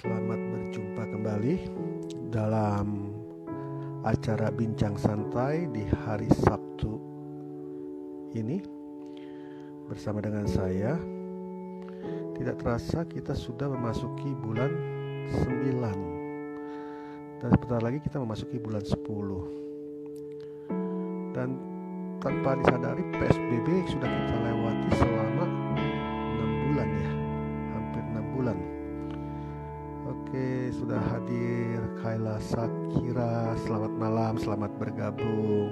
Selamat berjumpa kembali dalam acara Bincang Santai di hari Sabtu ini bersama dengan saya. Tidak terasa kita sudah memasuki bulan 9 dan sebentar lagi kita memasuki bulan 10. Dan tanpa disadari PSBB sudah kita lewati selama 6 bulan ya, hampir 6 bulan. Oke, sudah hadir Kayla Sakira. Selamat malam, selamat bergabung.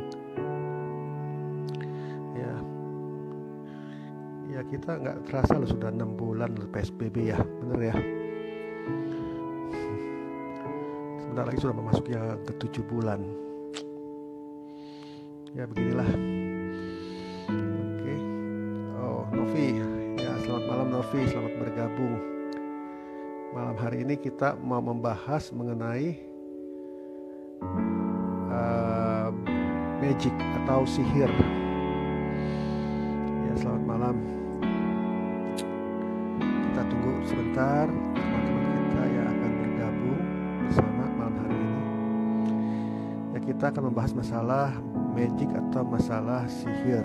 Ya kita nggak terasa loh sudah 6 bulan PSBB ya, bener ya. Sebentar lagi sudah memasuki yang ke-7 bulan. Ya beginilah. Oke. Oh, Novi. Ya, selamat malam Novi, selamat bergabung. Malam hari ini kita mau membahas mengenai magic atau sihir. Ya, selamat malam. Kita tunggu sebentar teman-teman kita yang akan bergabung bersama malam hari ini. Ya, kita akan membahas masalah magic atau masalah sihir.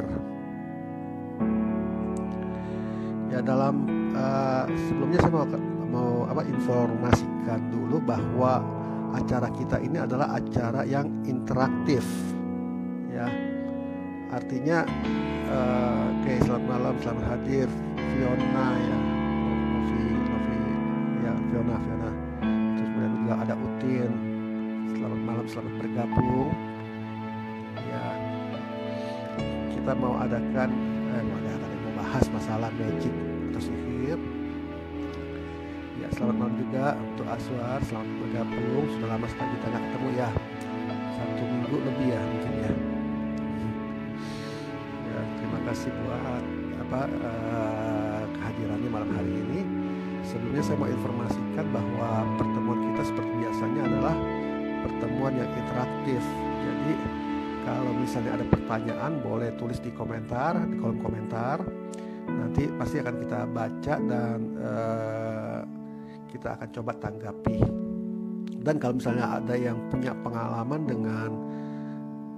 Ya, dalam sebelumnya saya mau informasikan dulu bahwa acara kita ini adalah acara yang interaktif ya, artinya oke, selamat malam, selamat hadir Fiona ya, Novi ya, Fiona terus kemudian juga ada Utin. Selamat malam, selamat bergabung ya. Kita mau membahas masalah magic atau sihir. Ya, selamat malam juga untuk Aswar, selamat bergabung. Sudah lama sekali kita nggak ketemu ya, 1 minggu lebih ya mungkin ya. Ya, terima kasih buat kehadirannya malam hari ini. Sebelumnya saya mau informasikan bahwa pertemuan kita seperti biasanya adalah pertemuan yang interaktif. Jadi kalau misalnya ada pertanyaan boleh tulis di komentar, di kolom komentar. Nanti pasti akan kita baca dan kita akan coba tanggapi. Dan kalau misalnya ada yang punya pengalaman dengan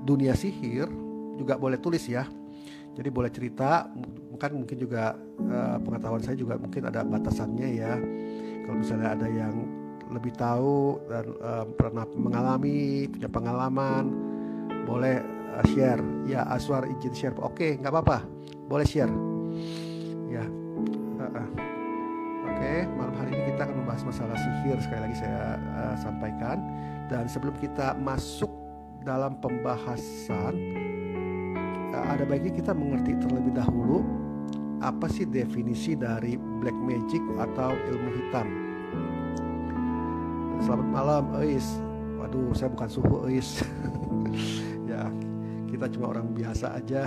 dunia sihir juga boleh tulis ya. Jadi boleh cerita, mungkin juga pengetahuan saya juga mungkin ada batasannya ya. Kalau misalnya ada yang lebih tahu dan pernah mengalami, punya pengalaman, boleh share. Ya, Aswar izin share. Oke, nggak apa-apa, boleh share. Ya. Oke, malam hari ini kita akan membahas masalah sihir. Sekali lagi saya sampaikan. Dan sebelum kita masuk dalam pembahasan, ada baiknya kita mengerti terlebih dahulu apa sih definisi dari black magic atau ilmu hitam. Selamat malam Eis. Waduh, saya bukan suhu Eis. Ya, kita cuma orang biasa aja.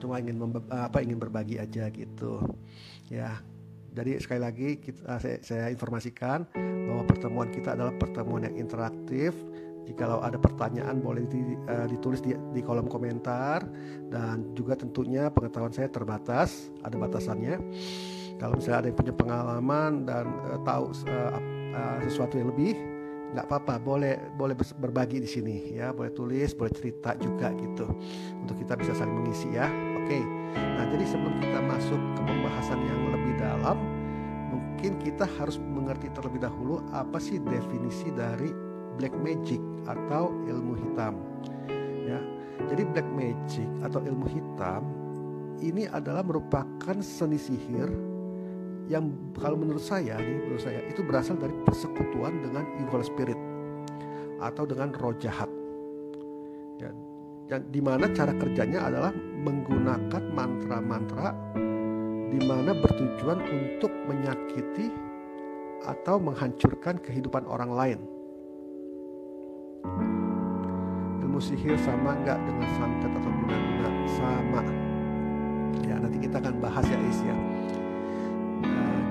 Cuma ingin berbagi aja gitu ya. Jadi sekali lagi saya informasikan bahwa pertemuan kita adalah pertemuan yang interaktif. Jikalau ada pertanyaan boleh ditulis di kolom komentar. Dan juga tentunya pengetahuan saya terbatas, ada batasannya. Kalau misalnya ada yang punya pengalaman dan tahu sesuatu yang lebih, nggak apa-apa, boleh berbagi di sini ya, boleh tulis, boleh cerita juga gitu, untuk kita bisa saling mengisi ya. Oke, nah jadi sebelum kita masuk ke pembahasan yang lebih dalam, mungkin kita harus mengerti terlebih dahulu apa sih definisi dari black magic atau ilmu hitam ya. Jadi black magic atau ilmu hitam ini adalah merupakan seni sihir yang kalau menurut saya itu berasal dari persekutuan dengan evil spirit atau dengan roh jahat ya, di mana cara kerjanya adalah menggunakan mantra-mantra di mana bertujuan untuk menyakiti atau menghancurkan kehidupan orang lain. Ilmu sihir sama nggak dengan santet atau guna-guna? Sama ya, nanti kita akan bahas ya Is ya.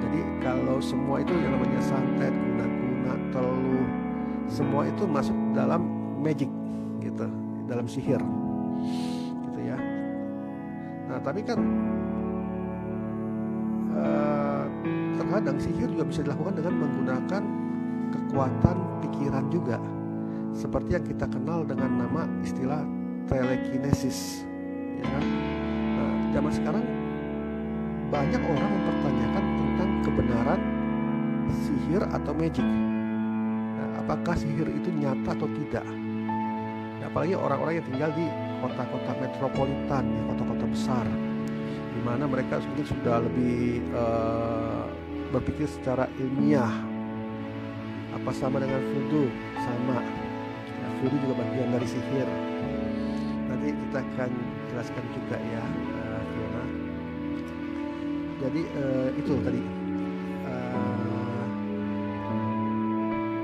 Jadi kalau semua itu yang namanya santet, guna-guna, teluh, semua itu masuk dalam magic gitu, dalam sihir gitu ya. Nah tapi kan terkadang sihir juga bisa dilakukan dengan menggunakan kekuatan pikiran juga, seperti yang kita kenal dengan nama istilah telekinesis, ya kan? Nah, zaman sekarang banyak orang mempertanyakan tentang kebenaran sihir atau magic. Nah, apakah sihir itu nyata atau tidak? Nah, apalagi orang-orang yang tinggal di kota-kota metropolitan, ya, kota-kota besar, di mana mereka mungkin sudah lebih berpikir secara ilmiah. Apa sama dengan voodoo? Sama. Nah, voodoo juga bagian dari sihir. Nanti kita akan jelaskan juga ya, Fiona. Jadi itu tadi.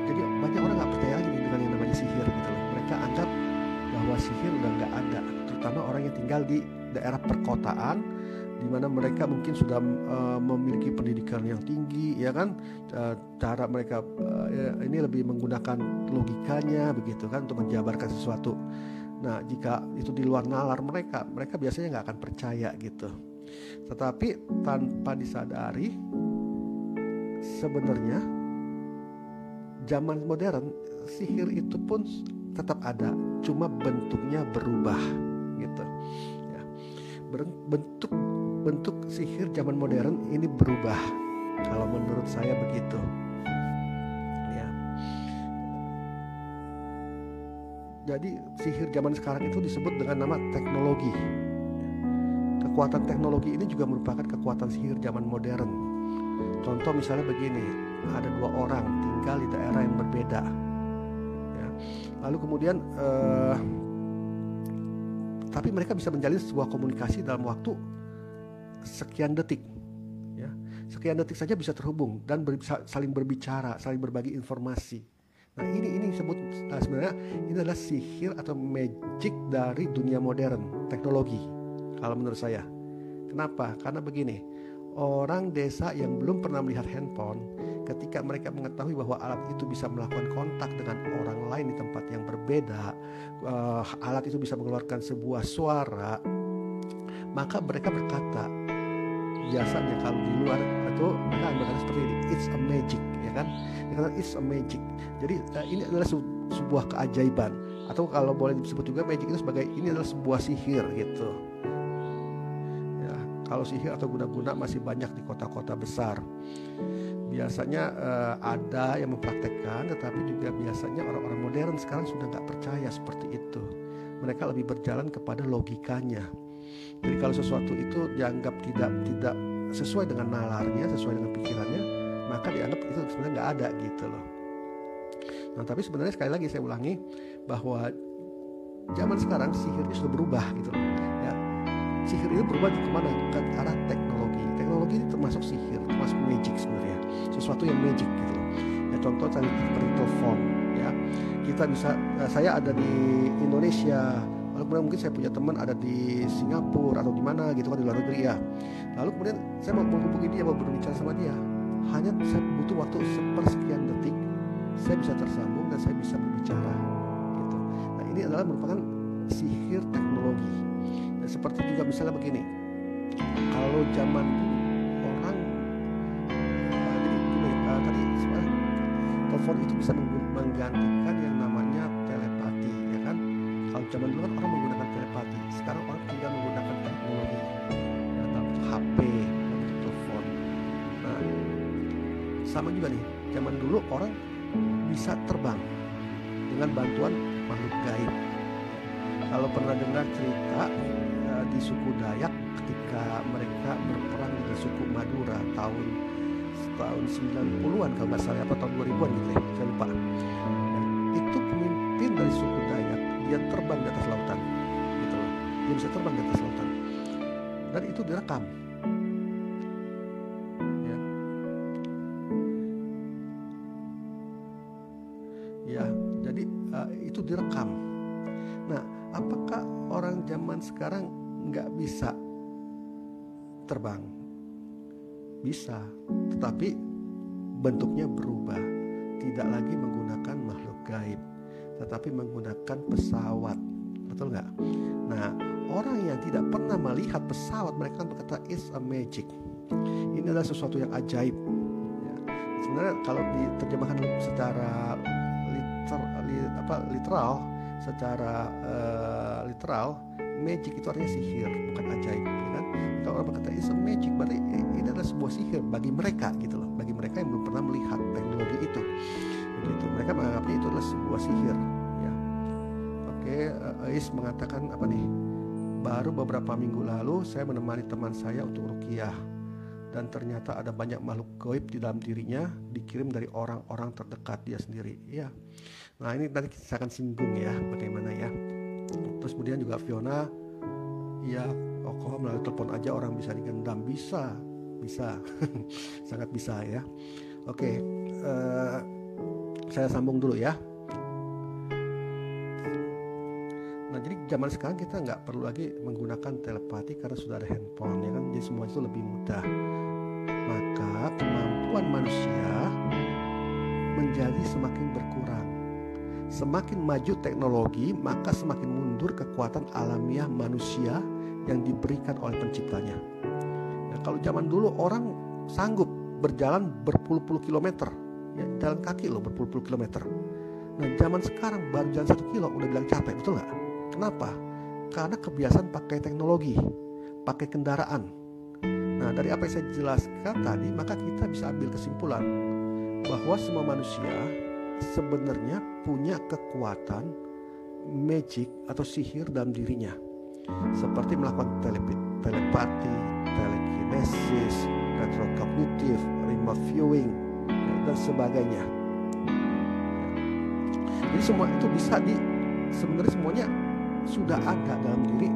Jadi banyak orang nggak percaya lagi dengan yang namanya sihir gitu loh. Mereka anggap bahwa sihir udah nggak ada, terutama orang yang tinggal di daerah perkotaan, di mana mereka mungkin sudah memiliki pendidikan yang tinggi, ya kan? Cara mereka ini lebih menggunakan logikanya begitu kan untuk menjabarkan sesuatu. Nah, jika itu di luar nalar mereka biasanya nggak akan percaya gitu. Tetapi tanpa disadari, sebenarnya zaman modern sihir itu pun tetap ada, cuma bentuknya berubah gitu. Ya. Bentuk sihir zaman modern ini berubah, kalau menurut saya begitu. Ya. Jadi sihir zaman sekarang itu disebut dengan nama teknologi. Kekuatan teknologi ini juga merupakan kekuatan sihir zaman modern. Contoh misalnya begini, ada 2 orang tinggal di daerah yang berbeda, ya. Lalu kemudian tapi mereka bisa menjalin sebuah komunikasi dalam waktu sekian detik, ya. Sekian detik saja bisa terhubung dan saling berbicara, saling berbagi informasi. Nah, ini disebut sebenarnya ini adalah sihir atau magic dari dunia modern, teknologi, kalau menurut saya. Kenapa? Karena begini, orang desa yang belum pernah melihat handphone, ketika mereka mengetahui bahwa alat itu bisa melakukan kontak dengan orang lain di tempat yang berbeda, alat itu bisa mengeluarkan sebuah suara, maka mereka berkata, biasanya kalau di luar itu mereka berkata seperti ini, it's a magic, ya kan? Dikatakan it's a magic. Jadi ini adalah sebuah keajaiban, atau kalau boleh disebut juga magic itu sebagai ini adalah sebuah sihir gitu. Ya, kalau sihir atau guna-guna masih banyak di kota-kota besar. Biasanya ada yang mempraktekkan, tetapi juga biasanya orang-orang modern sekarang sudah nggak percaya seperti itu. Mereka lebih berjalan kepada logikanya. Jadi kalau sesuatu itu dianggap tidak sesuai dengan nalarnya, sesuai dengan pikirannya, maka dianggap itu sebenarnya nggak ada gitu loh. Nah, tapi sebenarnya sekali lagi saya ulangi bahwa zaman sekarang sihirnya sudah berubah gitu loh. Ya, sihir itu berubah kemana? Ke arah teknologi. Teknologi itu termasuk sihir, termasuk magic sebenarnya. Sesuatu yang magic gitu loh. Ya, contoh tadi seperti telepon. Ya, kita bisa, saya ada di Indonesia. Lalu kemudian mungkin saya punya teman ada di Singapura atau di mana gitu kan, di luar negeri ya. Lalu kemudian saya mau menghubungi dia, mau berbicara sama dia. Hanya saya butuh waktu sepersekian detik, saya bisa tersambung dan saya bisa berbicara gitu. Nah, ini adalah merupakan sihir teknologi. Dan seperti juga misalnya begini, kalau zaman dulu orang tadi sebenarnya telepon itu bisa menggantikan yang namanya telepati, ya kan? Kalau zaman dulu kan orang menggunakan telepati, sekarang orang tinggal menggunakan teknologi, ya, HP, telepon. Nah, sama juga nih, zaman dulu orang bisa terbang dengan bantuan makhluk gaib. Kalau pernah dengar cerita di suku Dayak ketika mereka berperang dengan suku Madura tahun 90-an kalau nggak salah, apa tahun 2000-an gitu ya, saya lupa. Dan itu pemimpin dari suku Dayak, dia terbang di atas lautan gitu loh. Dia bisa terbang di atas lautan dan itu direkam. Ya, jadi itu direkam. Nah, apakah orang zaman sekarang nggak bisa terbang? Bisa, tetapi bentuknya berubah. Tidak lagi menggunakan makhluk gaib, tetapi menggunakan pesawat. Betul nggak? Nah, orang yang tidak pernah melihat pesawat, mereka berkata it's a magic. Ini adalah sesuatu yang ajaib. sebenarnya kalau diterjemahkan secara literal, literal, magic itu artinya sihir, bukan ajaib, ya kan? Kalau orang berkata it's a magic, berarti ini adalah sebuah sihir bagi mereka gitu loh, bagi mereka yang belum pernah melihat teknologi itu, begitu. Mereka menganggapnya itu adalah sebuah sihir, ya. Oke, Ais mengatakan apa nih? Baru beberapa minggu lalu saya menemani teman saya untuk ruqyah, dan ternyata ada banyak makhluk gaib di dalam dirinya, dikirim dari orang-orang terdekat dia sendiri. Ya, nah ini nanti saya akan singgung ya bagaimana ya. Terus kemudian juga Fiona, ya kok melalui telepon aja orang bisa digendam? Bisa sangat bisa ya. Oke, saya sambung dulu ya. Nah, jadi zaman sekarang kita nggak perlu lagi menggunakan telepati karena sudah ada handphone, ya kan? Jadi semua itu lebih mudah. Maka kemampuan manusia menjadi semakin berkurang. Semakin maju teknologi, maka semakin mundur kekuatan alamiah manusia yang diberikan oleh penciptanya. Nah, kalau zaman dulu orang sanggup berjalan berpuluh-puluh kilometer, ya, jalan kaki loh berpuluh-puluh kilometer. Nah, zaman sekarang baru jalan 1 kilo udah bilang capek, betul nggak? Kenapa? Karena kebiasaan pakai teknologi, pakai kendaraan. Nah, dari apa yang saya jelaskan tadi, maka kita bisa ambil kesimpulan bahwa semua manusia sebenarnya punya kekuatan magic atau sihir dalam dirinya, seperti melakukan telepati, telekinesis, retrokognitif, remote viewing, dan sebagainya. Jadi semua itu bisa sebenarnya semuanya sudah ada dalam diri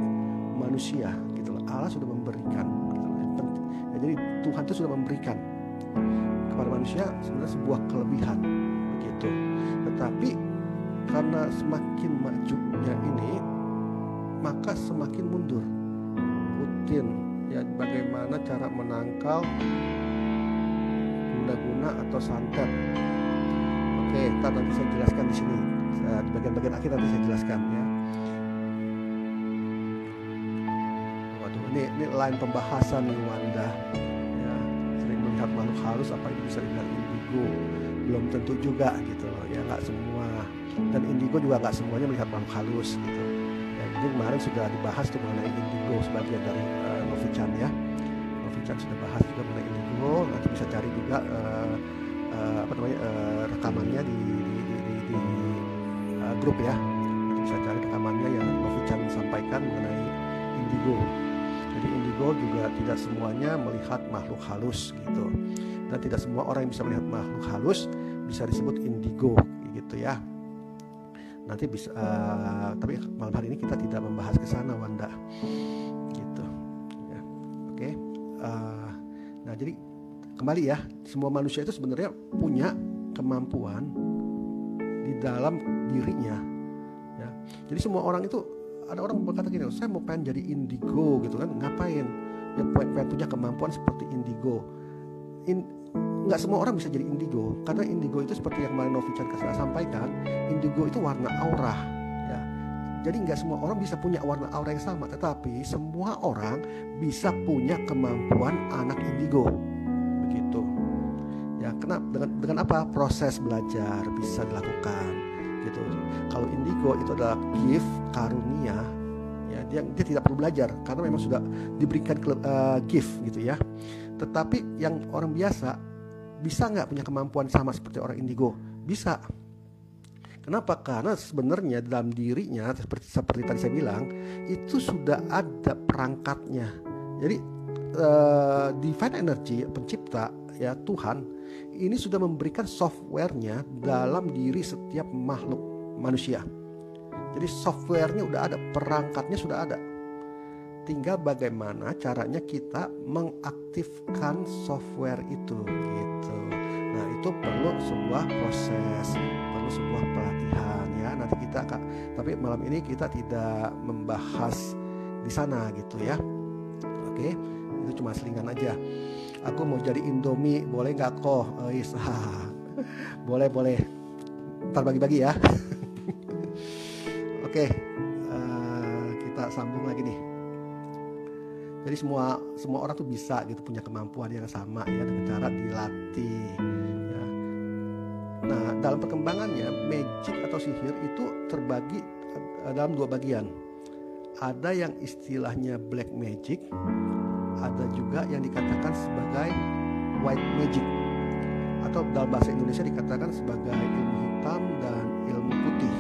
manusia gitu loh. Allah sudah memberikan gitu loh. Ya, jadi Tuhan itu sudah memberikan kepada manusia sebenarnya sebuah kelebihan begitu. Tetapi karena semakin majunya ini, maka semakin mundur. Rutin ya, bagaimana cara menangkal guna-guna atau santet. Oke, nanti saya jelaskan di sini. Di bagian-bagian akhir nanti saya jelaskan ya. Waduh, ini lain pembahasan nih Wanda. Ya, sering melihat makhluk halus, apa itu bisa dibilang indigo? Belum tentu juga gitu loh. Ya, nggak semua. Dan indigo juga nggak semuanya melihat makhluk halus gitu. Ya, jadi kemarin sudah dibahas tuh mengenai indigo sebagian dari Novi-chan ya. Novi-chan sudah bahas juga mengenai indigo. Nanti bisa cari juga rekamannya di grup ya. Nanti bisa cari rekamannya yang Novi-chan sampaikan mengenai indigo. Jadi indigo juga tidak semuanya melihat makhluk halus gitu, dan tidak semua orang yang bisa melihat makhluk halus bisa disebut indigo gitu ya. Nanti bisa tapi malam hari ini kita tidak membahas ke sana Wanda gitu ya. Oke. Nah, jadi kembali ya, semua manusia itu sebenarnya punya kemampuan di dalam dirinya ya. Jadi semua orang itu, ada orang berkata gini, saya mau pengen jadi indigo gitu kan, ngapain? Ya pengen punya kemampuan seperti indigo. Nggak semua orang bisa jadi indigo, karena indigo itu seperti yang kemarin Novi-chan sampaikan, indigo itu warna aura ya. Jadi nggak semua orang bisa punya warna aura yang sama, tetapi semua orang bisa punya kemampuan anak indigo begitu ya. Dengan apa? Proses belajar bisa dilakukan gitu. Kalau indigo itu adalah gift, karunia ya, dia tidak perlu belajar karena memang sudah diberikan gift gitu ya. Tetapi yang orang biasa bisa nggak punya kemampuan sama seperti orang indigo? Bisa. Kenapa? Karena sebenarnya dalam dirinya seperti tadi saya bilang, itu sudah ada perangkatnya. Jadi divine energy, pencipta ya, Tuhan ini sudah memberikan softwarenya dalam diri setiap makhluk manusia. Jadi softwarenya udah ada, perangkatnya sudah ada. Tinggal bagaimana caranya kita mengaktifkan software itu gitu. Nah, itu perlu sebuah proses, perlu sebuah pelatihan ya. Nanti kita akan, tapi malam ini kita tidak membahas di sana gitu ya. Oke, itu cuma selingan aja. Aku mau jadi Indomie, boleh nggak kok? Boleh. Ntar bagi-bagi ya. Oke, kita sambung lagi nih. Jadi semua orang tuh bisa gitu punya kemampuan yang sama ya, dengan cara dilatih ya. dalam perkembangannya magic atau sihir itu terbagi dalam dua bagian. Ada yang istilahnya black magic, ada juga yang dikatakan sebagai white magic, atau dalam bahasa Indonesia dikatakan sebagai ilmu hitam dan ilmu putih.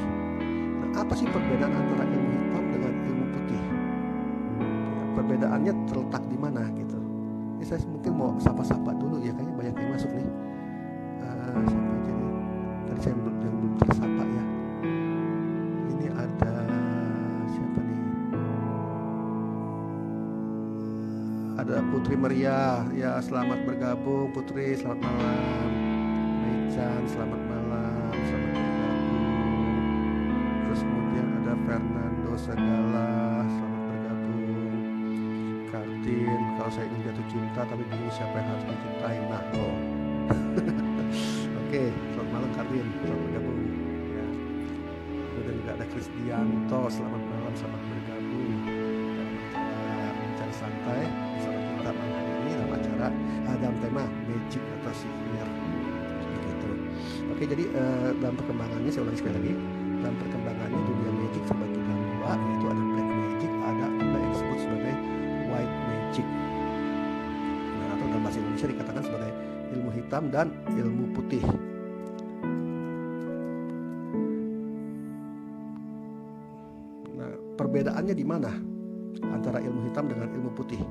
Nah, apa sih perbedaan antara ilmu hitam dengan ilmu putih? Ya, perbedaannya terletak di mana gitu? Ini saya mungkin mau sapa-sapa dulu ya, kayaknya banyak yang masuk nih. Siapa aja nih? Tadi saya belum tersapa ya. Ini ada siapa nih? Ada Putri Maria, ya selamat bergabung Putri, selamat malam. Meican, selamat malam, selamat bergabung. Terus kemudian ada Fernando Segala, selamat bergabung. Kartin, kalau saya ingin jatuh cinta tapi bingung siapa yang harus dicintai, nah lo. Oke, selamat malam Kartin, selamat bergabung. Ya. Kemudian juga ada Krisdianto, selamat malam, selamat bergabung. Dan mencari santai bersama kita malam hari ini dalam acara dalam tema magic atau sihir. Begitu. Oke, jadi dalam perkembangannya saya ulangi sekali lagi. Dalam perkembangannya dunia magic terbagi dalam dua, yaitu ada black magic, ada juga yang disebut sebagai white magic. Nah, atau dalam bahasa Indonesia dikatakan sebagai ilmu hitam dan ilmu putih. Nah, perbedaannya di mana antara ilmu hitam dengan ilmu putih?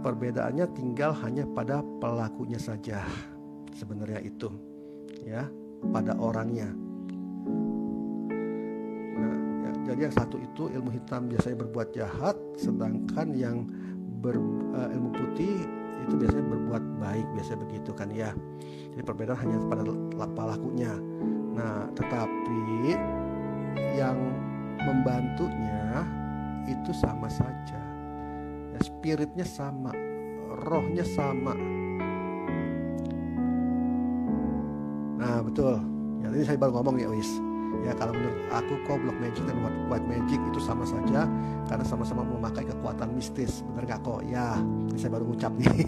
Perbedaannya tinggal hanya pada pelakunya saja. Sebenarnya itu, ya, pada orangnya. Nah, ya, jadi yang satu itu ilmu hitam biasanya berbuat jahat, sedangkan yang ilmu putih itu biasanya berbuat baik, biasanya begitu kan ya. Jadi perbedaan hanya pada pelakunya. Nah, tetapi yang membantunya itu sama saja. Ya, spiritnya sama, rohnya sama. Nah, betul. Ya, ini saya baru ngomong ya, wis. Ya, kalau menurut aku black magic dan white magic itu sama saja karena sama-sama memakai kekuatan mistis. Benar gak kok? Ya, ini saya baru ngucap nih.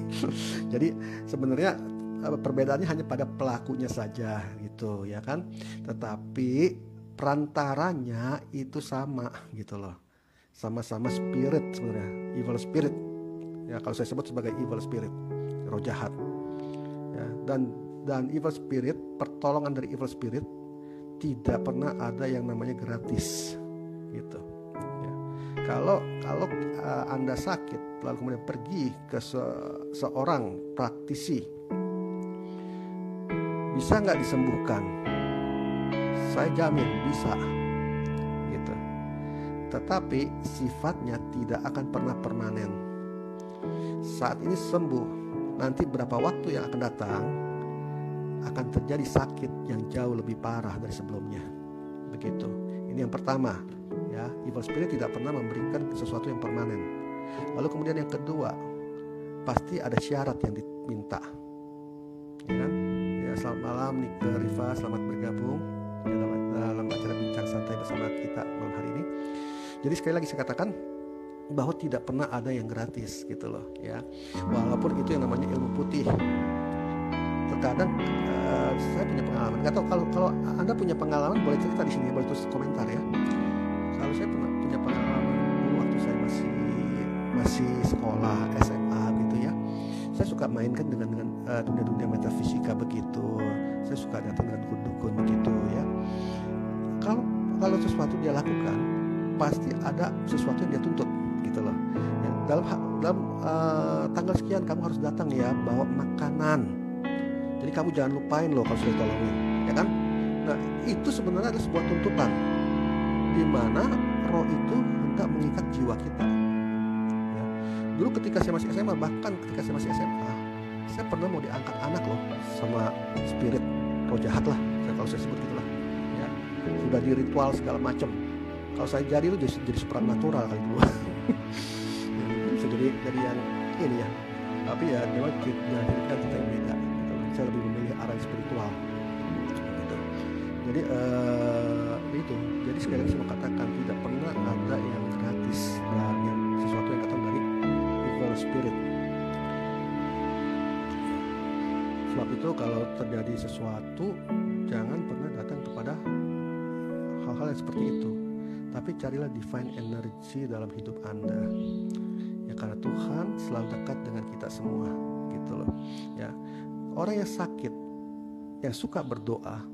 Jadi sebenarnya perbedaannya hanya pada pelakunya saja gitu, ya kan? Tetapi perantaranya itu sama gitu loh. Sama-sama spirit sebenarnya, evil spirit. Ya, kalau saya sebut sebagai evil spirit, roh jahat. Ya, dan evil spirit, pertolongan dari evil spirit tidak pernah ada yang namanya gratis gitu ya. Kalau Anda sakit lalu kemudian pergi ke seorang praktisi, bisa nggak disembuhkan? Saya jamin bisa gitu. Tetapi sifatnya tidak akan pernah permanen. Saat ini sembuh, nanti berapa waktu yang akan datang akan terjadi sakit yang jauh lebih parah dari sebelumnya. Begitu. Ini yang pertama, ya. Evil spirit tidak pernah memberikan sesuatu yang permanen. Lalu kemudian yang kedua, pasti ada syarat yang diminta. Ya kan? Ya, selamat malam Nika Rifa, selamat bergabung dalam acara bincang santai bersama kita malam hari ini. Jadi sekali lagi saya katakan bahwa tidak pernah ada yang gratis gitu loh, ya. Walaupun itu yang namanya ilmu putih. Terkadang saya punya pengalaman. Nggak tahu kalau Anda punya pengalaman, boleh cerita di sini, boleh tulis komentar ya. Kalau saya pernah punya pengalaman dulu waktu saya masih sekolah SMA gitu ya. Saya suka mainkan dengan dunia metafisika begitu. Saya suka datang dengan dukun-dukun begitu ya. Kalau sesuatu dia lakukan, pasti ada sesuatu yang dia tuntut gitu loh. Ya, dalam tanggal sekian kamu harus datang ya, bawa makanan. Jadi kamu jangan lupain loh kalau sudah tolongin, ya kan? Nah, itu sebenarnya ada sebuah tuntutan di mana roh itu hendak mengikat jiwa kita. Ya. Dulu ketika saya masih SMA, bahkan ketika saya masih SMA, saya pernah mau diangkat anak loh sama spirit roh jahat lah, kalau saya sebut gitulah. Ya, sudah di ritual segala macam. Kalau saya jadi itu jadi supranatural kali dulu. Ya, bisa jadi yang ini ya. Tapi ya memang kita yang beda. Saya lebih memilih arah spiritual gitu. Jadi itu. Jadi sekali lagi saya mau katakan tidak pernah ada yang gratis dan yang sesuatu yang datang dari evil spirit. Sebab itu kalau terjadi sesuatu jangan pernah datang kepada hal-hal yang seperti itu. Tapi carilah divine energy dalam hidup Anda. Ya, karena Tuhan selalu dekat dengan kita semua, gitu loh. Ya, orang yang sakit, yang suka berdoa,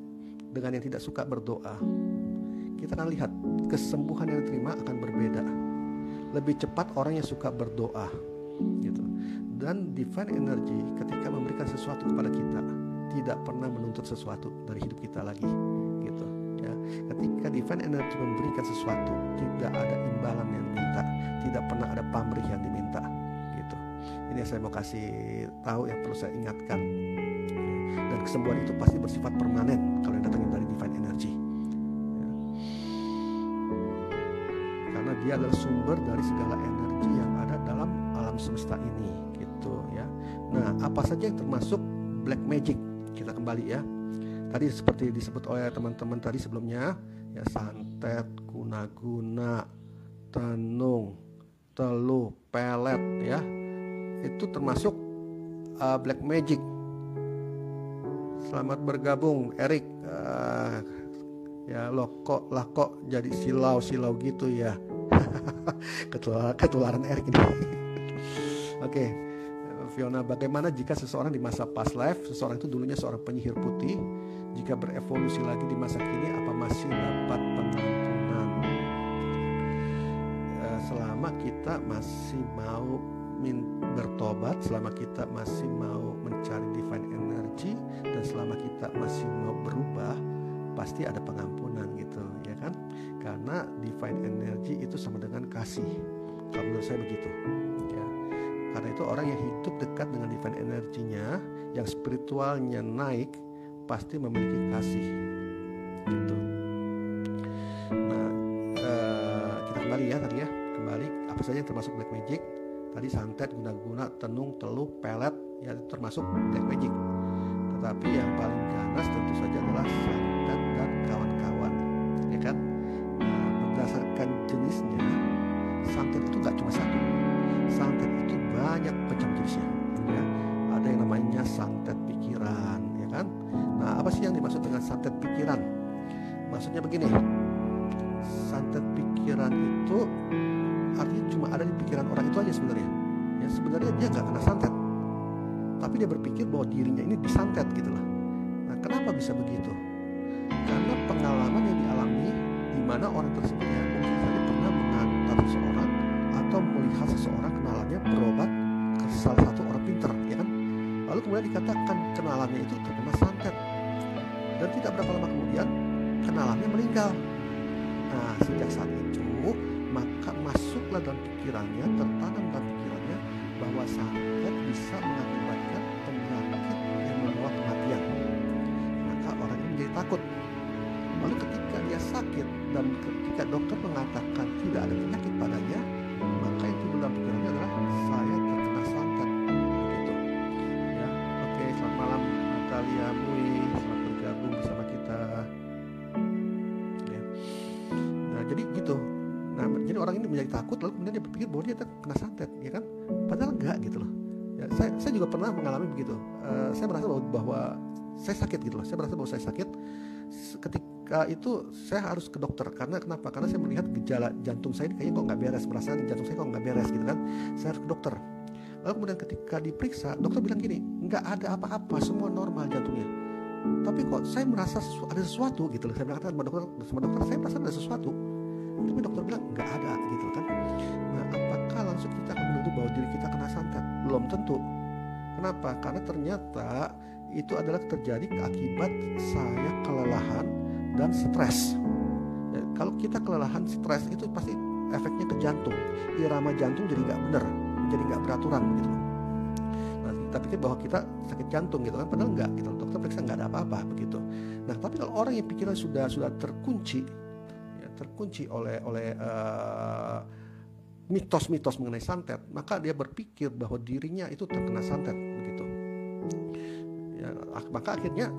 dengan yang tidak suka berdoa, kita akan lihat kesembuhan yang diterima akan berbeda. Lebih cepat orang yang suka berdoa, gitu. Dan divine energy ketika memberikan sesuatu kepada kita tidak pernah menuntut sesuatu dari hidup kita lagi, gitu. Ya, ketika divine energy memberikan sesuatu, tidak ada imbalan yang diminta, tidak pernah ada pamrih yang diminta, gitu. Ini yang saya mau kasih tahu, yang perlu saya ingatkan. Dan kesembuhan itu pasti bersifat permanen kalau yang datangnya dari divine energy, ya. Karena dia adalah sumber dari segala energi yang ada dalam alam semesta ini, gitu ya. Nah, apa saja yang termasuk black magic? Kita kembali ya. Tadi seperti disebut oleh teman-teman tadi sebelumnya, ya, santet, guna-guna, tenung, teluh, pelet, ya, itu termasuk black magic. Selamat bergabung, Erik. Ya, lo kok jadi silau gitu ya. Ketularan Erik ini. Oke. Fiona, bagaimana jika seseorang di masa past life, seseorang itu dulunya seorang penyihir putih, jika berevolusi lagi di masa kini, apa masih dapat pengampunan? Selama kita masih mau bertobat, selama kita masih mau mencari divine energy, dan selama kita masih mau berubah, pasti ada pengampunan, gitu ya kan? Karena divine energy itu sama dengan kasih. Kalau menurut saya begitu, ya. Karena itu orang yang hidup dekat dengan divine energinya, yang spiritualnya naik, pasti memiliki kasih, gitu. Nah, kita kembali ya tadi ya, kembali apa saja yang termasuk black magic. Tadi santet, guna-guna, tenung, teluh, pelet, ya itu termasuk black magic. Tetapi yang paling ganas tentu saja adalah santet dan kawan-kawan, ya kan? Nah, berdasarkan jenisnya, santet itu nggak cuma satu. Santet itu banyak macam jenisnya, ya. Ada yang namanya santet pikiran, ya kan? Nah, apa sih yang dimaksud dengan santet pikiran? Maksudnya begini, santet pikiran itu artinya cuma ada di pikiran orang itu aja sebenarnya. Ya, sebenarnya dia nggak kena santet, tapi dia berpikir bahwa dirinya ini disantet, gitu lah. Nah, kenapa bisa begitu? Karena pengalaman yang dialami, di mana orang tersebut ya mungkin saja pernah mengantar seseorang atau melihat seseorang kenalannya berobat ke salah satu orang pinter, ya kan? Lalu kemudian dikatakan kenalannya itu terkena santet, dan tidak berapa lama kemudian kenalannya meninggal. Nah, sejak saat itu maka masuklah dalam pikirannya, tertanam dalam pikirannya bahwa santet bisa mengakibatkan penyakit yang membawa kematian. Maka orang ini menjadi takut. Lalu ketika dia sakit dan ketika dokter mengatakan tidak ada penyakit padanya, maka yang timbul dalam pikirannya adalah saya terkena santet, begitu. Ya, oke, selamat malam Natalia Mui, selamat bergabung bersama kita. Ya. Nah, jadi gitu. Nah, jadi orang ini menjadi takut, lalu kemudian dia berpikir bahwa dia kena santet, ya kan? Padahal enggak, gitu loh. Ya, saya juga pernah mengalami begitu. Saya merasa bahwa saya sakit, gitu loh. Saya merasa bahwa saya sakit. Ketika itu saya harus ke dokter. Karena kenapa? Karena saya melihat gejala jantung saya kayaknya kok nggak beres, perasaan jantung saya kok nggak beres, gitu kan? Saya harus ke dokter. Lalu kemudian ketika diperiksa, dokter bilang gini, nggak ada apa-apa, semua normal jantungnya. Tapi kok saya merasa ada sesuatu, gitu loh. Saya bilang sama dokter, saya merasa ada sesuatu. Tapi dokter bilang nggak ada, gitu kan. Nah, apakah langsung kita akan menuduh bahwa diri kita kena santet? Belum tentu. Kenapa? Karena ternyata itu adalah terjadi akibat saya kelelahan dan stres. Ya, kalau kita kelelahan, stres itu pasti efeknya ke jantung. Irama jantung jadi nggak benar, jadi nggak beraturan, gitu. Nah, kita pikir bahwa kita sakit jantung, gitu kan. Padahal nggak, gitu. Dokter periksa nggak ada apa-apa, begitu. Nah, tapi kalau orang yang pikiran sudah terkunci oleh mitos-mitos mengenai santet, maka dia berpikir bahwa dirinya itu terkena santet, begitu. Ya, maka akhirnya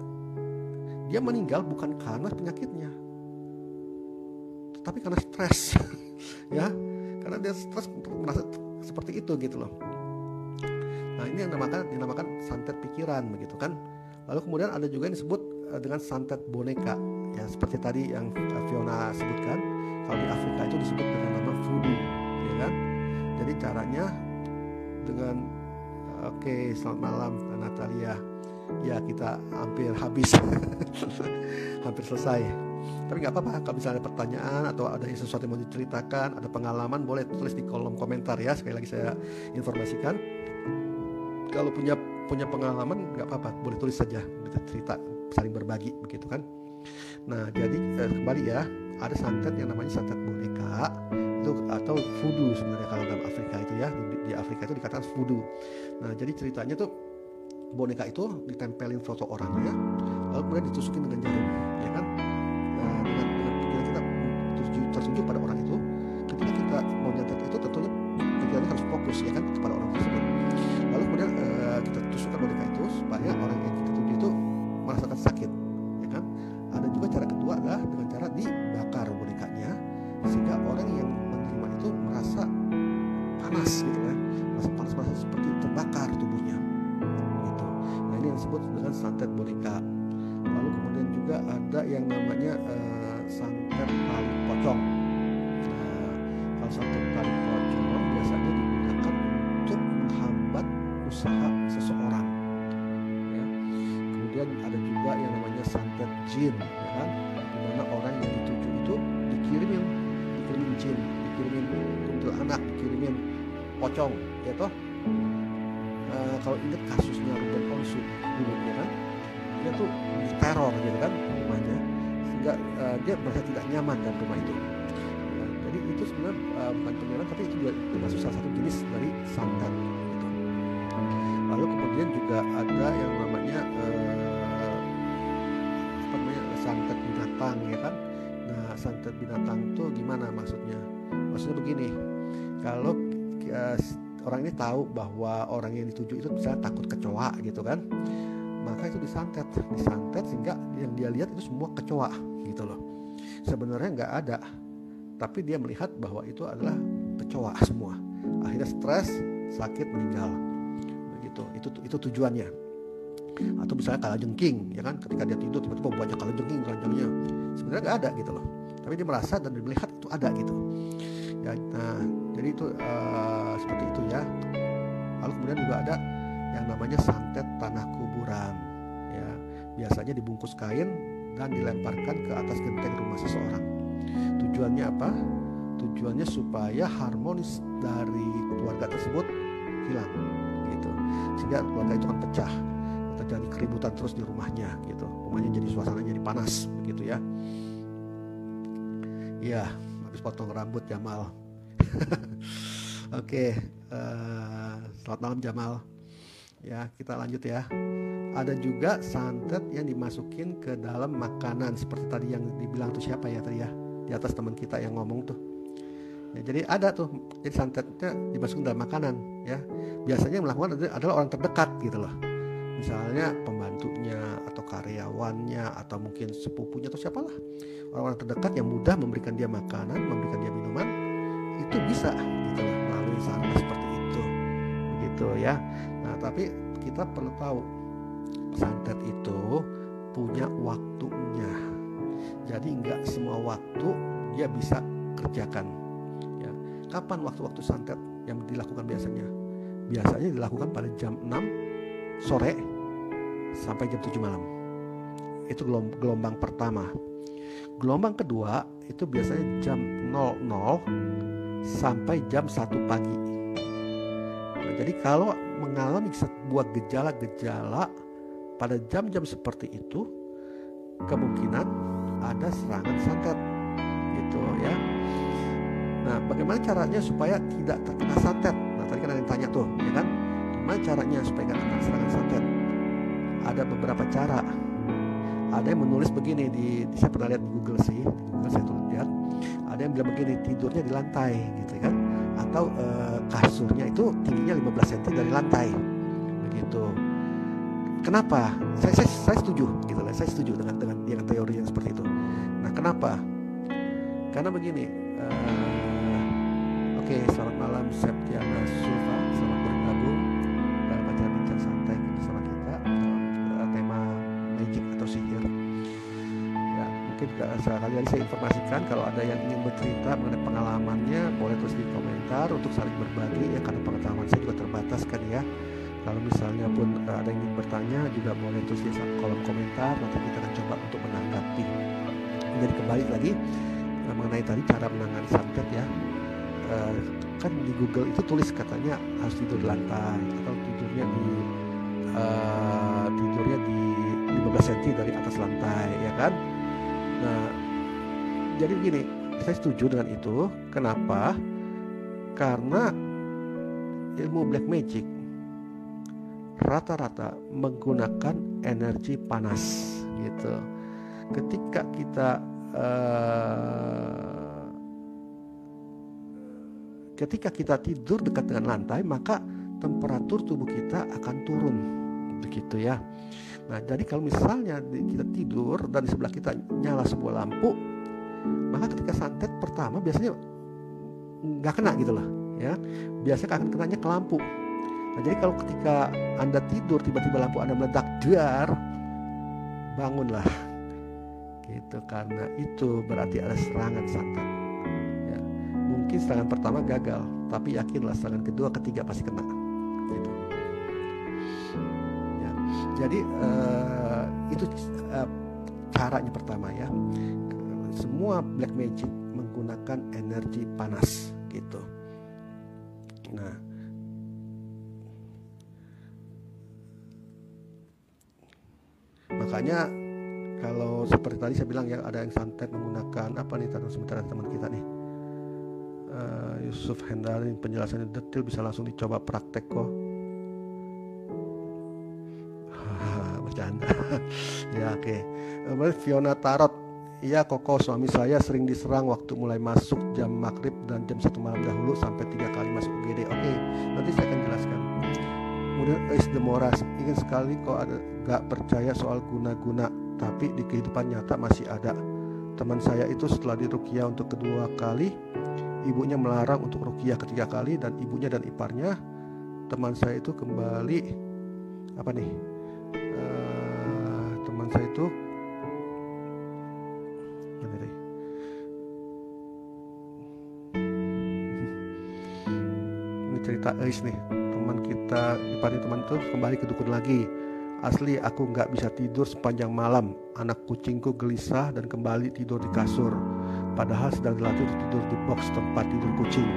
dia meninggal bukan karena penyakitnya, tetapi karena stres. Ya, karena dia stres merasa seperti itu, gitu loh. Nah, ini yang dinamakan santet pikiran, begitu kan. Lalu kemudian ada juga yang disebut dengan santet boneka, ya seperti tadi yang Fiona sebutkan. Kalau di Afrika itu disebut dengan nama voodoo, ya kan? Jadi caranya dengan oke, selamat malam Natalia. Ya kita hampir habis, hampir selesai. Tapi nggak apa-apa, kalau misalnya ada pertanyaan atau ada sesuatu yang mau diceritakan, ada pengalaman, boleh tulis di kolom komentar ya. Sekali lagi saya informasikan, kalau punya pengalaman nggak apa-apa, boleh tulis saja, kita cerita, saling berbagi begitu kan. Nah jadi kembali ya, ada santet yang namanya santet boneka itu atau voodoo sebenarnya kalau dalam Afrika itu ya, di Afrika itu dikatakan voodoo. Nah jadi ceritanya tuh boneka itu ditempelin foto orangnya, lalu kemudian ditusukin dengan jarum, ya kan? Nah, dengan kita tertuju pada orang itu, ketika kita mau nyantet itu tentunya pikirannya harus fokus ya kan kepada orang tersebut. Lalu kemudian kita tusukkan boneka itu supaya orang yang kita tuju itu merasakan sakit, ya kan? Ada juga cara kedua adalah dengan cara dibakar bonekanya sehingga orang yang menerima itu merasa panas gitu ya, merasa panas seperti terbakar tubuhnya. Gitu. Nah ini yang disebut dengan santet boneka. Lalu kemudian juga ada yang namanya santet tali pocong. Kalau santet tali pocong biasanya digunakan untuk menghambat usaha seseorang. Ya. Kemudian ada juga yang namanya santet jin, ya kan? Di mana orang yang dituju itu dikirimin jin, dikirimin kuntilanak, dikirimin pocong, ya toh. Kalau ingat kasusnya Ruben Onsu dulu ya kan, dia tuh diteror gitu kan rumahnya, sehingga dia merasa tidak nyaman dalam rumah itu. Jadi itu sebenarnya bukan penyerangan, tapi itu juga termasuk salah satu jenis dari santet gitu. Lalu kemudian juga ada yang namanya santet binatang ya kan. Nah santet binatang tuh gimana maksudnya? Maksudnya begini, kalau orang ini tahu bahwa orang yang dituju itu misalnya takut kecoa gitu kan, maka itu disantet sehingga yang dia lihat itu semua kecoa gitu loh. Sebenarnya nggak ada, tapi dia melihat bahwa itu adalah kecoa semua. Akhirnya stres, sakit, meninggal. Begitu. Itu tujuannya. Atau misalnya kalajengking, ya kan? Ketika dia tidur tiba-tiba banyak kalajengking ranjangnya. Sebenarnya nggak ada gitu loh. Tapi dia merasa dan dia melihat itu ada gitu. Ya, nah, jadi itu seperti itu ya. Lalu kemudian juga ada yang namanya santet tanah kuburan. Ya, biasanya dibungkus kain dan dilemparkan ke atas genteng rumah seseorang. Tujuannya apa? Tujuannya supaya harmonis dari keluarga tersebut hilang, gitu. Sehingga keluarga itu akan pecah, terjadi keributan terus di rumahnya, gitu. Rumahnya jadi suasananya jadi panas, begitu ya. Ya, habis potong rambut Jamal. Oke, selamat malam Jamal. Ya, kita lanjut ya. Ada juga santet yang dimasukin ke dalam makanan seperti tadi yang dibilang tuh siapa ya tadi ya, di atas teman kita yang ngomong tuh ya, jadi ada tuh, jadi santetnya dimasukin dalam makanan ya. Biasanya yang melakukan adalah orang terdekat gitu loh, misalnya pembantunya atau karyawannya atau mungkin sepupunya atau siapalah, orang-orang terdekat yang mudah memberikan dia makanan, memberikan dia minuman, itu bisa gitu loh, melalui santet seperti itu begitu ya. Nah tapi kita perlu tahu santet itu punya waktunya. Jadi nggak semua waktu dia bisa kerjakan. Ya. Kapan waktu-waktu santet yang dilakukan biasanya? Biasanya dilakukan pada jam 6 sore sampai jam 7 malam. Itu gelombang pertama. Gelombang kedua itu biasanya jam 00 sampai jam 1 pagi. Nah, jadi kalau mengalami sebuah gejala-gejala pada jam-jam seperti itu, kemungkinan ada serangan santet gitu ya. Nah bagaimana caranya supaya tidak terkena santet? Nah tadi kan ada yang tanya tuh ya kan, gimana caranya supaya tidak terkena serangan santet? Ada beberapa cara. Ada yang menulis begini saya pernah lihat di Google sih, di Google saya tuh lihat ada yang bilang begini, tidurnya di lantai gitu kan, atau kasurnya itu tingginya 15 cm dari lantai begitu. Kenapa? Saya setuju gitu lah. Saya setuju dengan teori yang seperti itu. Nah, kenapa? Karena begini. Oke, selamat malam Septiana Sulfa. Selamat bergabung dalam acara bincang santai bersama kita dalam tema magic atau sihir. sekali lagi saya informasikan kalau ada yang ingin bercerita mengenai pengalamannya boleh tulis di komentar untuk saling berbagi ya, karena pengetahuan saya juga terbatas kan ya. Kalau misalnya pun ada yang ingin bertanya juga boleh tulis di kolom komentar, nanti kita akan coba untuk menanggapi. Jadi kembali lagi mengenai tadi cara menangani santet ya, kan di Google itu tulis katanya harus tidur di lantai atau tidurnya di 15 cm dari atas lantai ya kan. Nah jadi begini, saya setuju dengan itu. Kenapa? Karena ilmu black magic rata-rata menggunakan energi panas gitu. Ketika kita tidur dekat dengan lantai, maka temperatur tubuh kita akan turun begitu ya. Nah jadi kalau misalnya kita tidur dan di sebelah kita nyala sebuah lampu, maka ketika santet pertama biasanya nggak kena gitu loh ya, biasanya akan kenanya ke lampu. Nah jadi kalau ketika Anda tidur tiba-tiba lampu Anda meledak dar, bangunlah gitu, karena itu berarti ada serangan santet ya. Mungkin serangan pertama gagal, tapi yakinlah serangan kedua ketiga pasti kena gitu. Jadi itu caranya pertama ya. Semua black magic menggunakan energi panas gitu. Nah, makanya kalau seperti tadi saya bilang ya, ada yang santet menggunakan apa nih, sebentar teman kita nih Yusuf Hendarin, penjelasannya detail, bisa langsung dicoba praktek kok. Bercanda. Ya oke. Fiona Tarot, iya Koko, suami saya sering diserang waktu mulai masuk jam maghrib dan jam 1 malam dahulu sampai 3 kali masuk UGD. Oke, nanti saya akan jelaskan. Kemudian Eis Demoras, ingin sekali kok ada gak percaya soal guna-guna, tapi di kehidupan nyata masih ada. Teman saya itu setelah diruqyah untuk kedua kali, ibunya melarang untuk ruqyah ketiga kali, dan ibunya dan iparnya teman saya itu kembali teman saya itu ini cerita Eis nih, teman kita, iparnya teman itu kembali ke dukun lagi. Asli aku gak bisa tidur sepanjang malam, anak kucingku gelisah dan kembali tidur di kasur, padahal sedang dilatih tidur di box tempat tidur kucing.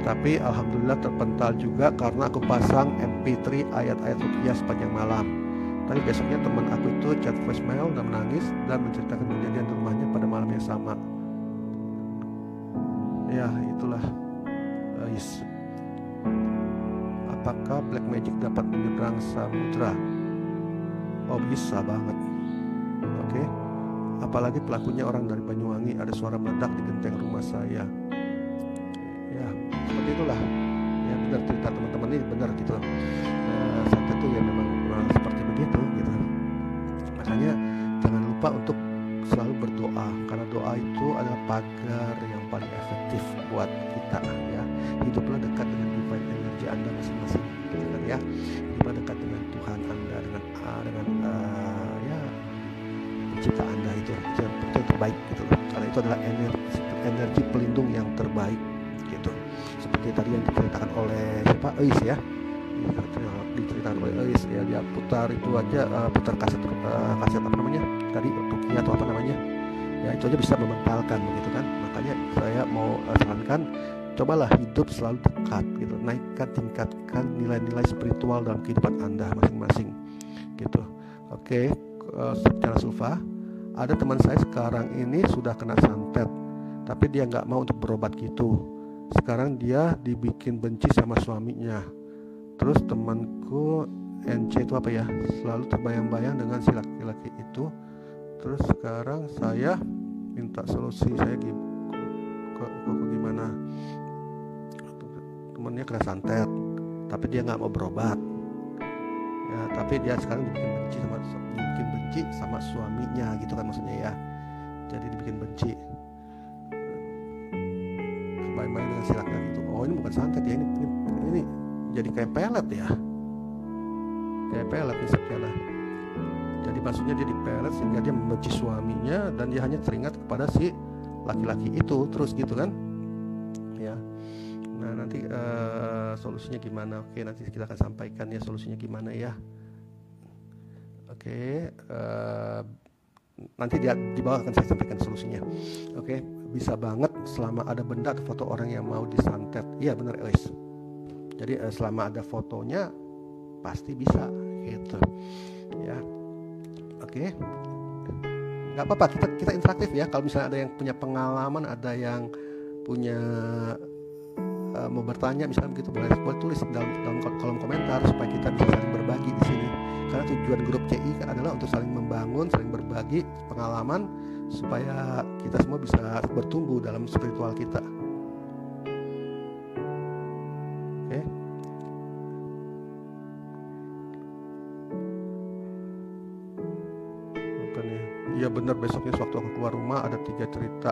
Tapi alhamdulillah terpental juga karena aku pasang MP3 ayat-ayat ruqyah sepanjang malam. Tapi besoknya teman aku itu chat voicemail dan menangis dan menceritakan kejadian di rumahnya pada malam yang sama. Ya itulah Ais. Apakah black magic dapat menyeberang samudra? Oh bisa banget. Oke. Apalagi pelakunya orang dari Banyuwangi, ada suara meledak di genteng rumah saya. Ya seperti itulah. Ya benar cerita teman-teman ini, benar gitu. Santet itu ya memang seperti begitu gitu. Makanya jangan lupa untuk selalu berdoa, karena doa itu adalah pagar yang paling efektif buat kita ya. Hiduplah dekat dengan divine energy Anda masing-masing gitu kan ya. Hiduplah dekat dengan Tuhan Anda, dengan pencipta Anda, itu terbaik gitu loh. Karena itu adalah energi pelindung yang terbaik gitu. Seperti tadi yang diceritakan oleh Eis ya. Diceritakan oleh Eis ya, dia putar itu aja, putar kaset apa namanya tadi, ruqyah atau apa namanya ya, itu aja bisa mementalkan begitu kan. Makanya saya mau sarankan, cobalah hidup selalu dekat gitu, tingkatkan nilai-nilai spiritual dalam kehidupan Anda masing-masing gitu. Oke. Secara Sulfa, ada teman saya sekarang ini sudah kena santet, tapi dia nggak mau untuk berobat gitu. Sekarang dia dibikin benci sama suaminya. Terus temanku NC itu apa ya, selalu terbayang-bayang dengan si laki-laki itu. Terus sekarang saya minta solusi, saya gimana? Temannya kena santet, tapi dia nggak mau berobat. Ya, tapi dia sekarang dibikin benci sama suaminya gitu kan maksudnya ya. Jadi dibikin benci, main-main dengan si laki-laki itu. Oh ini bukan santet ya, ini jadi kayak pelet ya, kayak pelet nih Septiana. Jadi maksudnya dia dipelet sehingga dia membenci suaminya dan dia hanya teringat kepada si laki-laki itu terus gitu kan ya. Nah nanti solusinya gimana? Oke, nanti kita akan sampaikan ya solusinya gimana ya. Oke, nanti di bawah akan saya sampaikan solusinya. Oke, bisa banget selama ada benda atau foto orang yang mau disantet. Iya benar guys. Jadi selama ada fotonya pasti bisa gitu ya. Oke, nggak apa-apa, kita interaktif ya. Kalau misalnya ada yang punya pengalaman, ada yang punya mau bertanya misalnya begitu, boleh tulis dalam kolom komentar supaya kita bisa saling berbagi di sini. Karena tujuan grup CI adalah untuk saling membangun, saling berbagi pengalaman supaya kita semua bisa bertumbuh dalam spiritual kita. Oke. Iya benar, besoknya sewaktu aku keluar rumah ada 3 cerita.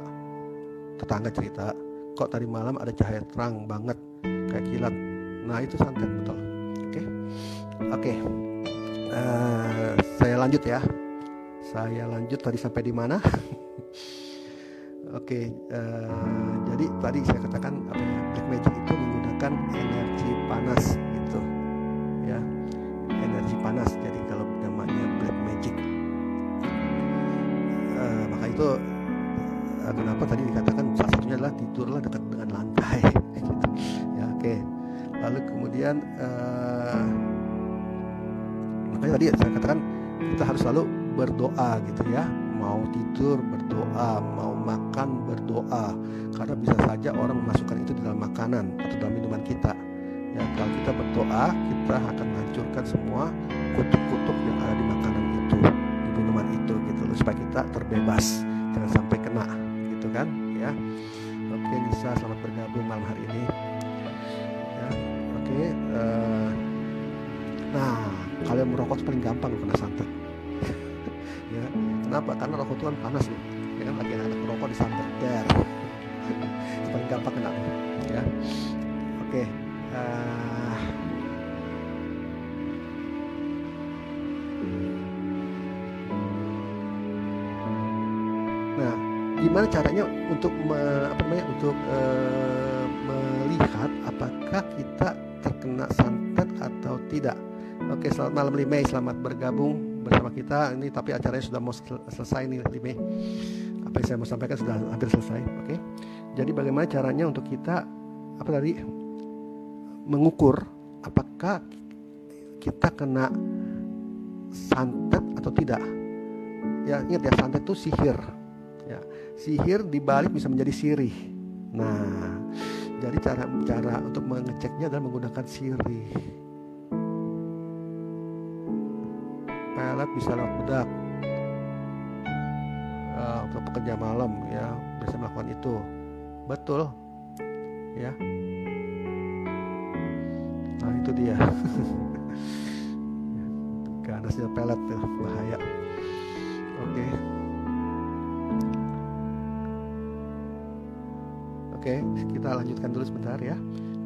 Tetangga cerita, kok tadi malam ada cahaya terang banget kayak kilat. Nah itu santet betul. Oke. Saya lanjut ya. Saya lanjut tadi sampai di mana? Oke, jadi tadi saya katakan black magic itu menggunakan energi panas gitu ya, energi panas. Jadi kalau namanya black magic, maka itu kenapa tadi dikatakan salah satunya adalah tidurlah dekat dengan lantai gitu. Ya oke. Lalu kemudian makanya tadi saya katakan kita harus selalu berdoa gitu ya. Mau tidur berdoa, mau makan berdoa, karena bisa saja orang memasukkan itu di dalam makanan atau dalam minuman kita. Ya kalau kita berdoa, kita akan menghancurkan semua kutuk-kutuk yang ada di makanan itu, di minuman itu gitu loh, supaya kita terbebas, jangan sampai kena gitu kan ya. Oke Nisa, selamat bergabung malam hari ini ya. Oke, nah kalau yang merokok paling gampang kena santet ya. Kenapa? Karena rokok itu kan panas loh ya kan, lagi anak merokok disantet der paling gampang kena ya. Oke, nah gimana caranya untuk melihat apakah kita terkena santet atau tidak? Oke, selamat malam Lime, selamat bergabung bersama kita ini, tapi acaranya sudah mau selesai nih Lime. Apa yang saya mau sampaikan sudah hampir selesai. Oke, jadi bagaimana caranya untuk kita mengukur apakah kita kena santet atau tidak? Ya ingat ya, santet itu sihir. Ya, sihir dibalik bisa menjadi sirih. Nah, jadi cara untuk mengeceknya adalah menggunakan sirih. Pelet bisa lewat bedak. Untuk pekerja malam ya biasa melakukan itu. Betul. Ya. Nah itu dia. Ganasnya pelet tuh bahaya. Oke. Oke, kita lanjutkan dulu sebentar ya.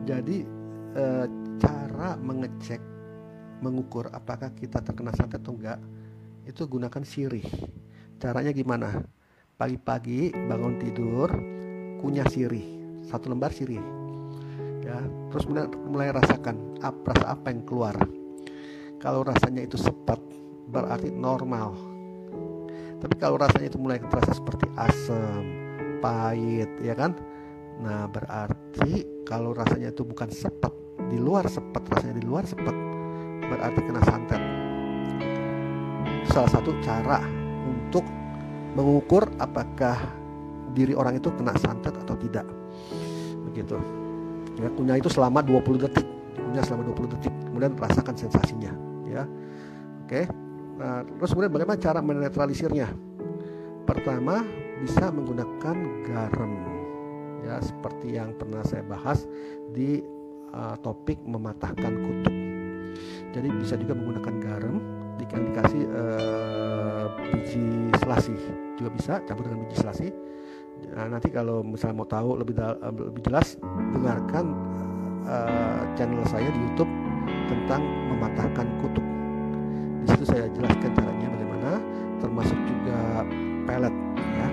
Jadi cara mengukur apakah kita terkena santet atau enggak, itu gunakan sirih. Caranya gimana? Pagi-pagi bangun tidur, kunyah sirih, 1 lembar sirih ya, terus mulai rasakan rasa apa yang keluar. Kalau rasanya itu sepet, berarti normal. Tapi kalau rasanya itu mulai terasa seperti asam, pahit ya kan, nah berarti kalau rasanya itu bukan sepet, di luar sepet, rasanya di luar sepet, berarti kena santet. Salah satu cara untuk mengukur apakah diri orang itu kena santet atau tidak. Begitu. Ya, kunyah itu selama 20 detik. Kunyah selama 20 detik. Kemudian rasakan sensasinya, ya. Oke. Nah, terus kemudian bagaimana cara menetralisirnya? Pertama, bisa menggunakan garam. Ya, seperti yang pernah saya bahas di topik mematahkan kutuk. Jadi bisa juga menggunakan garam, dikasih biji selasi juga bisa, campur dengan biji selasi. Nah, nanti kalau misalnya mau tahu lebih jelas, dengarkan channel saya di YouTube tentang mematahkan kutuk. Di situ saya jelaskan caranya bagaimana sana, termasuk juga pelet ya,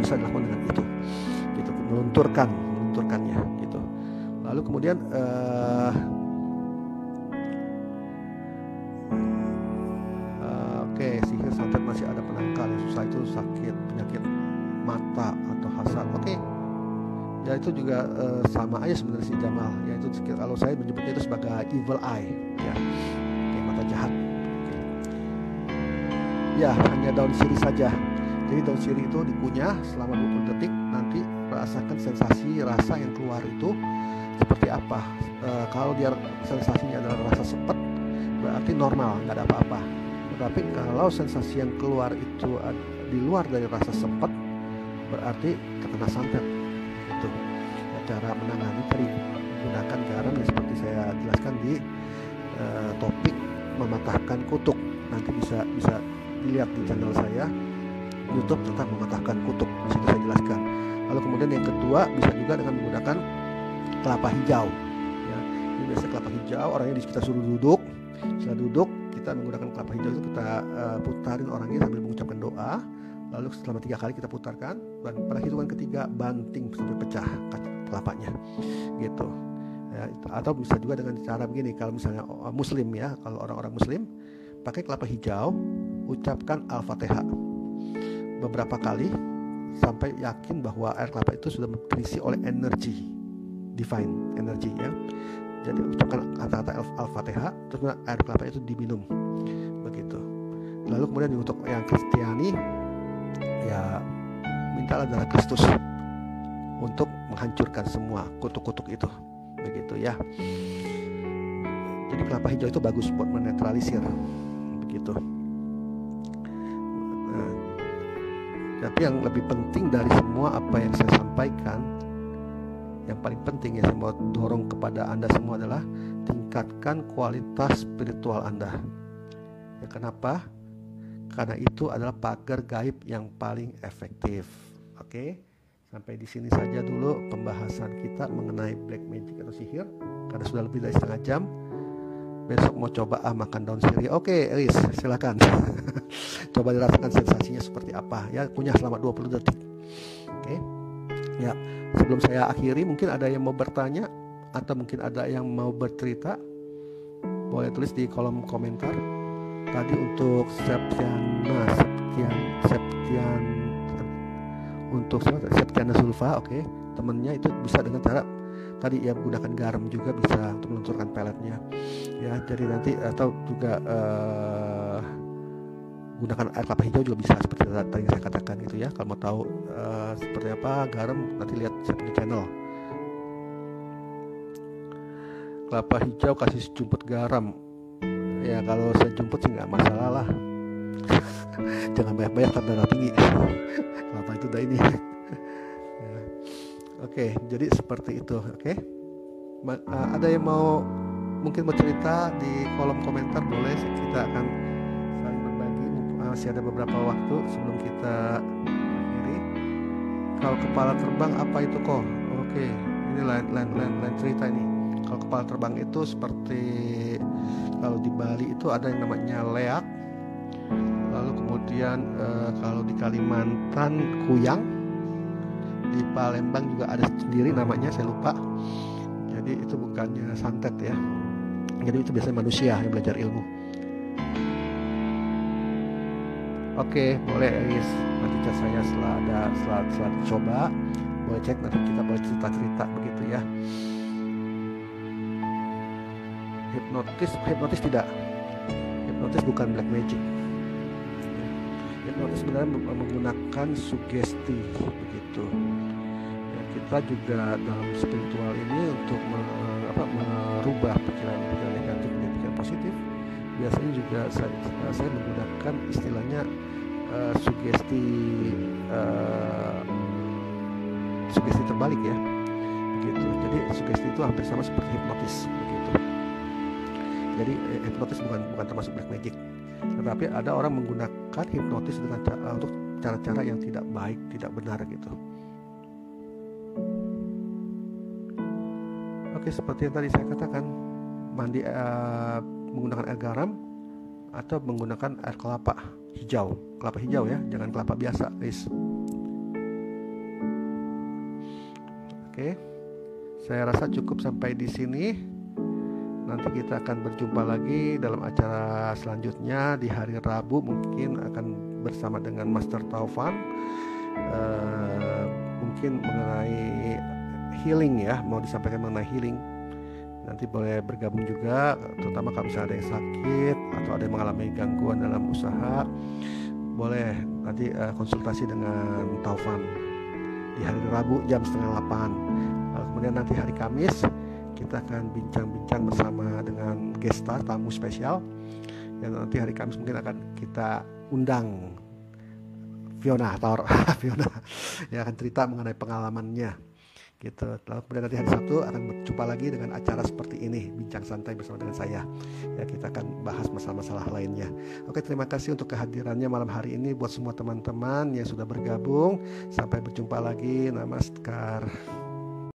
bisa dilakukan dengan itu gitu, melunturkannya gitu. Lalu kemudian oke, sihir santet masih ada penangkal. Yang susah itu sakit penyakit mata atau hasad. Oke, ya itu juga sama aja sebenarnya si Jamal. Ya itu kalau saya menyebutnya itu sebagai evil eye, ya, kayak mata jahat. Ya, hanya daun sirih saja. Jadi daun sirih itu dikunyah selama 20 detik. Nanti rasakan sensasi rasa yang keluar itu seperti apa. Kalau dia sensasinya adalah rasa sepet, berarti normal, nggak ada apa-apa. Tetapi kalau sensasi yang keluar itu di luar dari rasa sepet, berarti terkena santet. Itu cara menangani tadi menggunakan garam yang seperti saya jelaskan di topik mematahkan kutuk. Nanti bisa dilihat di channel saya YouTube tentang mematahkan kutuk. Di situ saya jelaskan. Lalu kemudian yang kedua bisa juga dengan menggunakan kelapa hijau. Ya, ini biasanya kelapa hijau orangnya di sekitar suruh duduk. Setelah duduk kita menggunakan kelapa hijau itu kita putarin orangnya sambil mengucapkan doa. Lalu selama 3 kali kita putarkan, dan pada hitungan ketiga banting sampai pecah kelapanya, gitu. Ya, atau bisa juga dengan cara begini, kalau misalnya Muslim ya, kalau orang-orang Muslim pakai kelapa hijau, ucapkan Al-Fatihah beberapa kali sampai yakin bahwa air kelapa itu sudah terisi oleh energi, divine energy ya. Jadi ucapkan kata-kata Al-Fatihah, terus air kelapa itu diminum, begitu. Lalu kemudian untuk yang Kristiani, ya mintalah darah Kristus untuk menghancurkan semua kutuk-kutuk itu, begitu ya. Jadi kelapa hijau itu bagus buat menetralisir, begitu. Nah, tapi yang lebih penting dari semua apa yang saya sampaikan, yang paling penting yang saya mau dorong kepada Anda semua adalah tingkatkan kualitas spiritual Anda. Ya, kenapa? Karena itu adalah pagar gaib yang paling efektif. Oke, sampai di sini saja dulu pembahasan kita mengenai black magic atau sihir, karena sudah lebih dari setengah jam. Besok mau coba makan daun sirih. Oke, Elis, silakan. Coba dirasakan sensasinya seperti apa. Ya, kunyah selama 20 detik. Oke. Ya, sebelum saya akhiri, mungkin ada yang mau bertanya atau mungkin ada yang mau bercerita, boleh tulis di kolom komentar. Tadi untuk Septiana Zulfa, oke, temennya itu bisa dengan cara tadi ya, menggunakan garam juga bisa untuk melunturkan peletnya ya. Jadi nanti atau juga gunakan air kelapa hijau juga bisa, seperti tadi saya katakan gitu ya. Kalau mau tahu seperti apa garam, nanti lihat saya punya channel. Kelapa hijau kasih sejumput garam. Ya kalau saya jemput sih nggak masalah lah. Jangan banyak-banyak darah tinggi. Kelapa itu udah ini. Ya. Oke, jadi seperti itu. Oke. Ada yang mau mungkin mau cerita di kolom komentar, boleh, kita akan saling berbagi. Masih ada beberapa waktu sebelum kita akhiri. Kalau kepala terbang apa itu kok? Oke, ini lain cerita ini. Kalau kepala terbang itu seperti kalau di Bali itu ada yang namanya leak. Lalu kemudian kalau di Kalimantan kuyang. Di Palembang juga ada sendiri namanya, saya lupa. Jadi itu bukannya santet ya. Jadi itu biasanya manusia yang belajar ilmu. Oke, boleh Eris. Nanti chat saya setelah coba. Boleh cek, nanti kita boleh cerita-cerita begitu ya. Hipnotis tidak. Hipnotis bukan black magic. Hipnotis sebenarnya menggunakan sugesti begitu. Ya, kita juga dalam spiritual ini untuk merubah pikiran negatif menjadi pikiran positif. Biasanya juga saya menggunakan istilahnya sugesti terbalik ya. Begitu. Jadi sugesti itu hampir sama seperti hipnotis begitu. Jadi hipnotis bukan termasuk black magic. Tetapi ada orang menggunakan hipnotis dengan untuk cara-cara yang tidak baik, tidak benar gitu. Oke, seperti yang tadi saya katakan, mandi menggunakan air garam atau menggunakan air kelapa hijau ya, jangan kelapa biasa guys. Oke, saya rasa cukup sampai di sini. Nanti kita akan berjumpa lagi dalam acara selanjutnya di hari Rabu, mungkin akan bersama dengan Master Taufan, mungkin mengenai healing ya, mau disampaikan mengenai healing. Nanti boleh bergabung juga, terutama kalau misalnya ada yang sakit atau ada yang mengalami gangguan dalam usaha, boleh nanti konsultasi dengan Taufan di hari Rabu jam 7:30. Kemudian nanti hari Kamis kita akan bincang-bincang bersama dengan guest star, tamu spesial, yang nanti hari Kamis mungkin akan kita undang Fiona yang akan cerita mengenai pengalamannya gitu. Lalu kemudian nanti hari Sabtu akan berjumpa lagi dengan acara seperti ini, bincang santai bersama dengan saya ya, kita akan bahas masalah-masalah lainnya. Oke, terima kasih untuk kehadirannya malam hari ini buat semua teman-teman yang sudah bergabung. Sampai berjumpa lagi, namaskar.